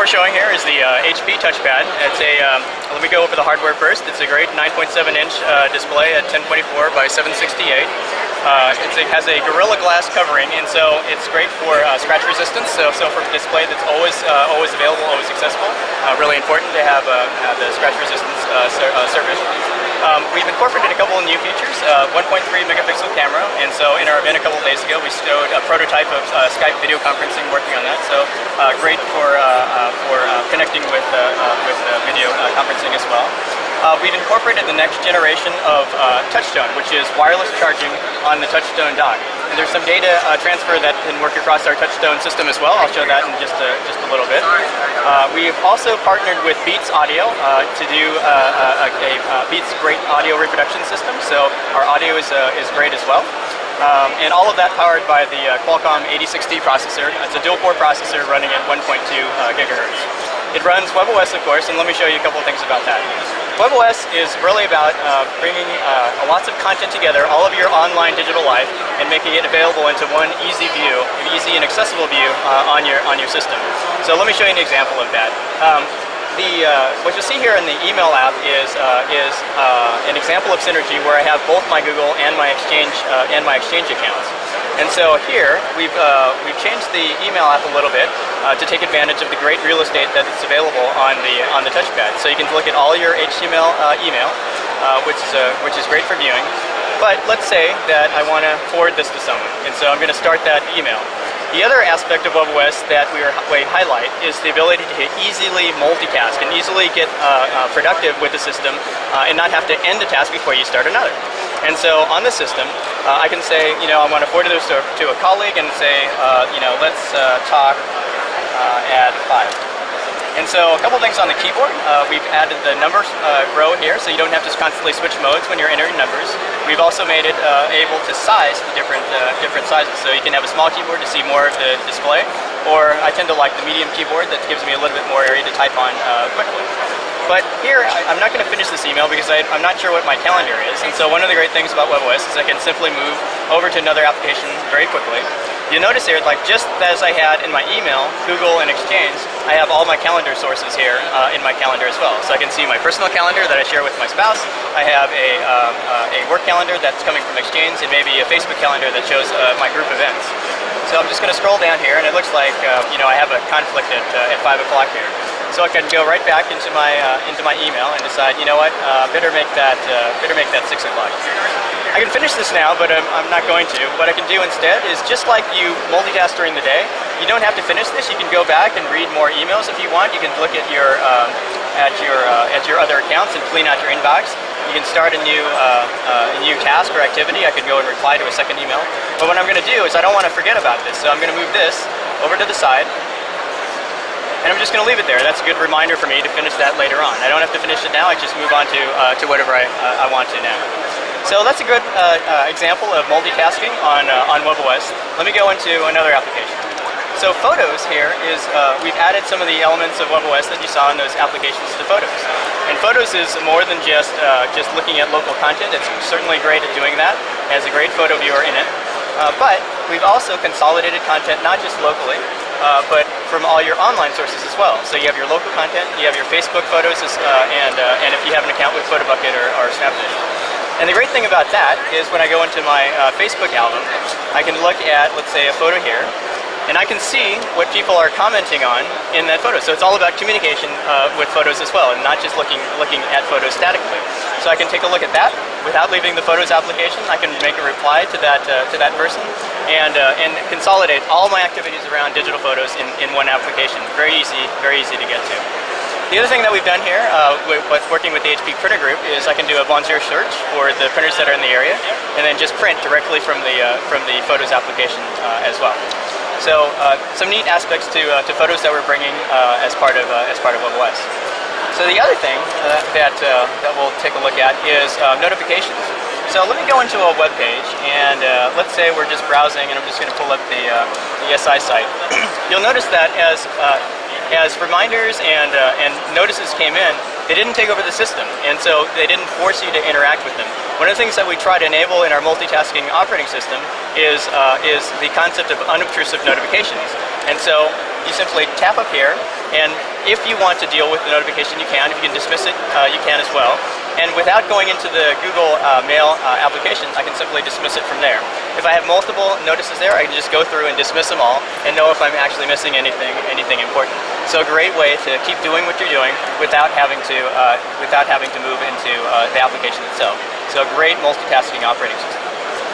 we're showing here is the HP touchpad. It's a, let me go over the hardware first. It's a great 9.7-inch display at 1024 by 768. It has a Gorilla Glass covering, and so it's great for scratch resistance. So for a display that's always available, always accessible. Really important to have the scratch resistance surface. We've incorporated a couple of new features, 1.3 megapixel camera, and so in our event a couple of days ago we showed a prototype of Skype video conferencing working on that, so great for connecting with video conferencing as well. We've incorporated the next generation of Touchstone, which is wireless charging on the Touchstone dock. And there's some data transfer that can work across our Touchstone system as well. I'll show that in just a little bit. We've also partnered with Beats Audio to do a Beats great audio reproduction system. So our audio is great as well. And all of that powered by the Qualcomm 8060 processor. It's a dual-core processor running at 1.2 gigahertz. It runs WebOS, of course, and let me show you a couple of things about that. WebOS is really about bringing lots of content together, all of your online digital life, and making it available into one easy view, easy and accessible view on your system. So let me show you an example of that. What you'll see here in the email app is an example of Synergy where I have both my Google and my Exchange accounts. And so here we've changed the email app a little bit to take advantage of the great real estate that's available on the touchpad. So you can look at all your HTML email, which is great for viewing. But let's say that I want to forward this to someone, and so I'm going to start that email. The other aspect of WebOS that we highlight is the ability to easily multitask and easily get productive with the system and not have to end a task before you start another. And so on the system, I can say, I want to forward this to a colleague and say, let's talk at 5. And so a couple things on the keyboard. We've added the numbers row here, so you don't have to constantly switch modes when you're entering numbers. We've also made it able to size the different sizes, so you can have a small keyboard to see more of the display, or I tend to like the medium keyboard that gives me a little bit more area to type on quickly. But here, I'm not going to finish this email because I'm not sure what my calendar is, and so one of the great things about WebOS is I can simply move over to another application very quickly. You'll notice here, like just as I had in my email, Google, and Exchange, I have all my calendar sources here in my calendar as well. So I can see my personal calendar that I share with my spouse. I have a work calendar that's coming from Exchange, and maybe a Facebook calendar that shows my group events. So I'm just going to scroll down here, and it looks like I have a conflict at 5 o'clock here. So I can go right back into my email and decide, better make that 6 o'clock. I can finish this now, but I'm not going to. What I can do instead is, just like you multitask during the day, you don't have to finish this. You can go back and read more emails if you want. You can look at your other accounts and clean out your inbox. You can start a new task or activity. I could go and reply to a second email. But what I'm going to do is I don't want to forget about this, so I'm going to move this over to the side. And I'm just going to leave it there. That's a good reminder for me to finish that later on. I don't have to finish it now. I just move on to whatever I want to now. So that's a good example of multitasking on WebOS. Let me go into another application. So Photos here is, we've added some of the elements of WebOS that you saw in those applications to Photos. And Photos is more than just looking at local content. It's certainly great at doing that. It has a great photo viewer in it. But we've also consolidated content not just locally, but from all your online sources as well. So you have your local content, you have your Facebook photos, and if you have an account with PhotoBucket or Snapfish. And the great thing about that is when I go into my Facebook album, I can look at, let's say, a photo here, and I can see what people are commenting on in that photo. So it's all about communication with photos as well, and not just looking at photos statically. So I can take a look at that without leaving the Photos application. I can make a reply to that person and consolidate all my activities around digital photos in one application. Very easy to get to. The other thing that we've done here, with working with the HP Printer Group, is I can do a Bonjour search for the printers that are in the area, and then just print directly from the Photos application as well. So some neat aspects to Photos that we're bringing as part of WebOS. So the other thing that we'll take a look at is notifications. So let me go into a web page, and let's say we're just browsing, and I'm just going to pull up the SI site. You'll notice that as reminders and notices came in, they didn't take over the system, and so they didn't force you to interact with them. One of the things that we try to enable in our multitasking operating system is the concept of unobtrusive notifications. And so you simply tap up here, And if you want to deal with the notification, you can. If you can dismiss it, you can as well. And without going into the Google Mail application, I can simply dismiss it from there. If I have multiple notices there, I can just go through and dismiss them all and know if I'm actually missing anything important. So a great way to keep doing what you're doing without having to move into the application itself. So a great multitasking operating system.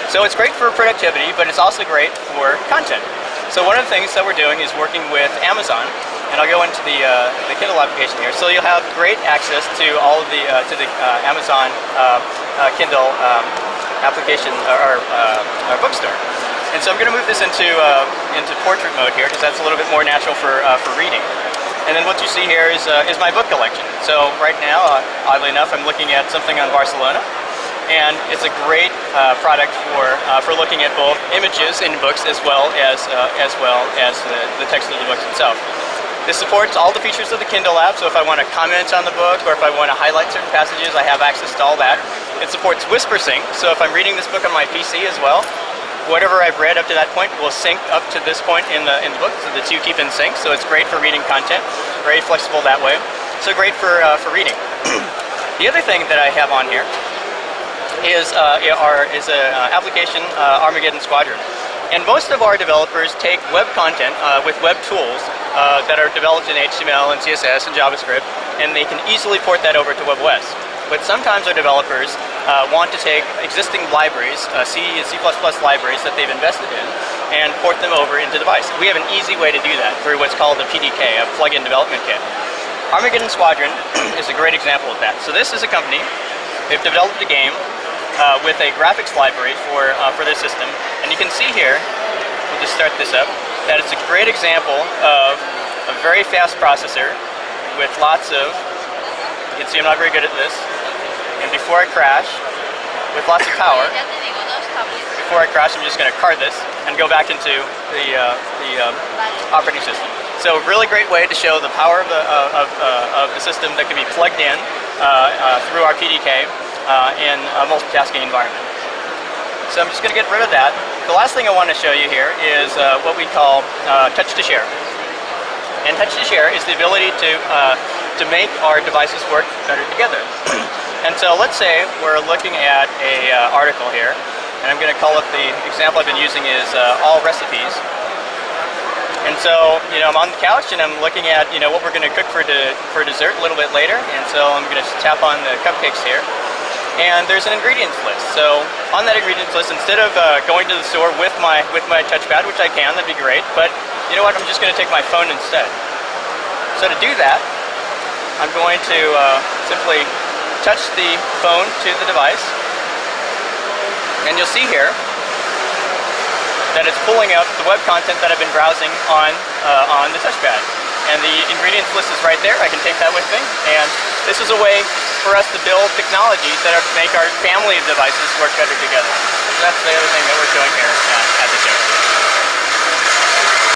So it's great for productivity, but it's also great for content. So one of the things that we're doing is working with Amazon, and I'll go into the Kindle application here. So you'll have great access to all of the Amazon Kindle application or bookstore. And so I'm going to move this into portrait mode here because that's a little bit more natural for reading. And then what you see here is my book collection. So right now, oddly enough, I'm looking at something on Barcelona. And it's a great product for looking at both images in books as well as the text of the books itself. This supports all the features of the Kindle app, so if I want to comment on the book or if I want to highlight certain passages, I have access to all that. It supports WhisperSync, so if I'm reading this book on my PC as well, whatever I've read up to that point will sync up to this point in the book, so the two keep in sync. So it's great for reading content, very flexible that way. So great for reading. The other thing that I have on here is an application, Armageddon Squadron. And most of our developers take web content with web tools that are developed in HTML and CSS and JavaScript, and they can easily port that over to WebOS. But sometimes our developers want to take existing libraries, C and C++ libraries that they've invested in, and port them over into device. We have an easy way to do that through what's called a PDK, a plugin development kit. Armageddon Squadron is a great example of that. So this is a company. They've developed a game with a graphics library for their system, and you can see here, we'll just start this up, that it's a great example of a very fast processor with lots of, you can see I'm not very good at this, and before I crash, with lots of power, before I crash I'm just going to card this and go back into the operating system. So a really great way to show the power of the system that can be plugged in through our PDK in a multitasking environment. So I'm just going to get rid of that. The last thing I want to show you here is what we call touch to share. And touch to share is the ability to make our devices work better together. And so let's say we're looking at a article here, and I'm going to call it, the example I've been using is all recipes. And so, I'm on the couch and I'm looking at, what we're going to cook for dessert a little bit later. And so I'm going to tap on the cupcakes here. And there's an ingredients list. So on that ingredients list, instead of going to the store with my touchpad, which I can, that'd be great. But you know what? I'm just going to take my phone instead. So to do that, I'm going to simply touch the phone to the device, and you'll see here that it's pulling up the web content that I've been browsing on the touchpad. And the ingredients list is right there. I can take that with me. And this is a way for us to build technologies that make our family of devices work better together. So that's the other thing that we're showing here at the show.